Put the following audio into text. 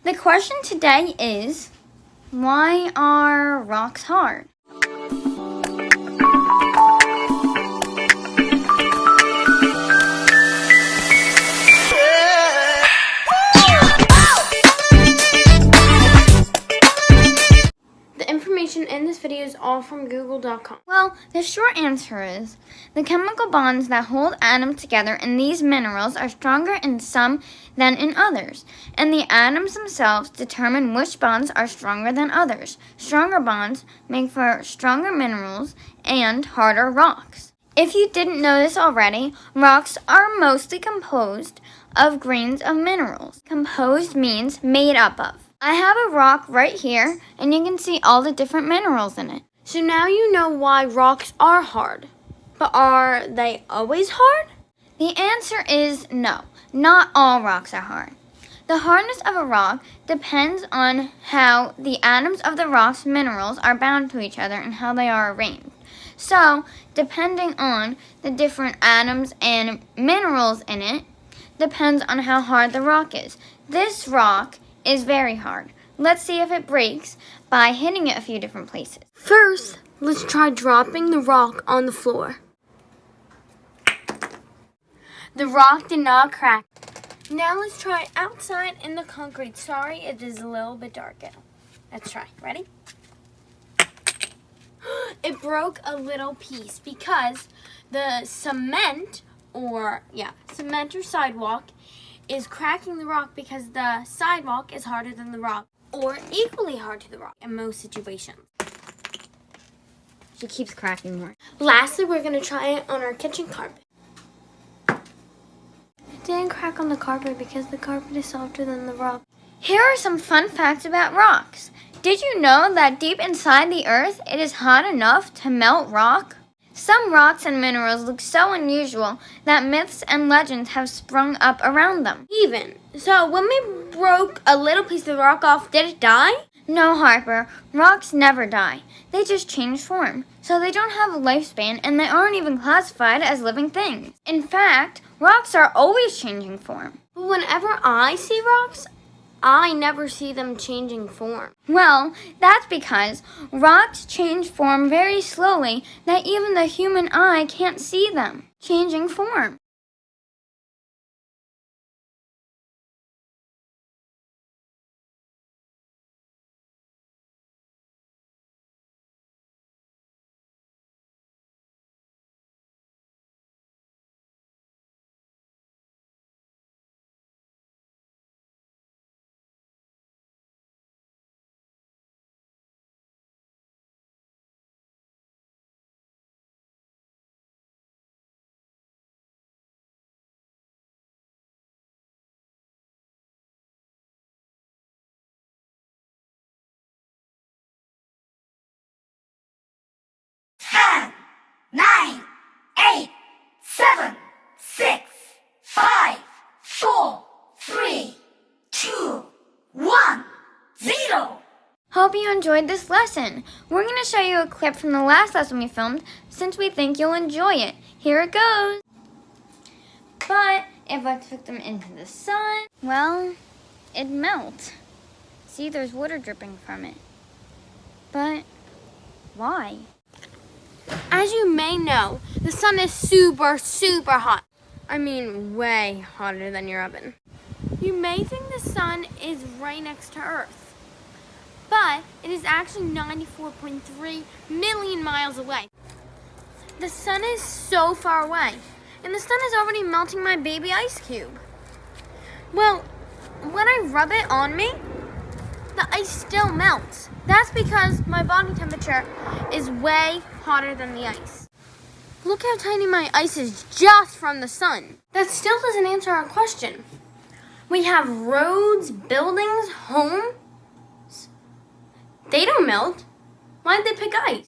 The question today is, why are rocks hard? The information in this video is all from google.com. Well, the short answer is, the chemical bonds that hold atoms together in these minerals are stronger in some than in others, and the atoms themselves determine which bonds are stronger than others. Stronger bonds make for stronger minerals and harder rocks. If you didn't know this already, rocks are mostly composed of grains of minerals. Composed means made up of. I have a rock right here, and you can see all the different minerals in it. So now you know why rocks are hard. But are they always hard? The answer is no. Not all rocks are hard. The hardness of a rock depends on how the atoms of the rock's minerals are bound to each other and how they are arranged. So, depending on the different atoms and minerals in it, depends on how hard the rock is. This rock is very hard. Let's see if it breaks by hitting it a few different places. First, let's try dropping the rock on the floor. The rock did not crack. Now let's try outside in the concrete. Sorry, it is a little bit dark out. Let's try. Ready? It broke a little piece because the cement or sidewalk is cracking the rock because the sidewalk is harder than the rock, or equally hard to the rock in most situations. She keeps cracking more. Lastly, we're going to try it on our kitchen carpet. It didn't crack on the carpet because the carpet is softer than the rock. Here are some fun facts about rocks. Did you know that deep inside the earth, it is hot enough to melt rock? Some rocks and minerals look so unusual that myths and legends have sprung up around them. So when we broke a little piece of the rock off, did it die? No, Harper, rocks never die. They just change form. So they don't have a lifespan and they aren't even classified as living things. In fact, rocks are always changing form. But whenever I see rocks, I never see them changing form. Well, that's because rocks change form very slowly that even the human eye can't see them changing form. Nine, 8, 7, 6, 5, 4, 3, 2, 1, 0. Hope you enjoyed this lesson. We're going to show you a clip from the last lesson we filmed since we think you'll enjoy it. Here it goes. But if I took them into the sun, well, it'd melt. See, there's water dripping from it. But why? As you may know, the sun is super, super hot. I mean, way hotter than your oven. You may think the sun is right next to Earth, but it is actually 94.3 million miles away. The sun is so far away, and the sun is already melting my baby ice cube. Well, when I rub it on me, the ice still melts. That's because my body temperature is way hotter than the ice. Look how tiny my ice is just from the sun. That still doesn't answer our question. We have roads, buildings, homes. They don't melt. Why'd they pick ice?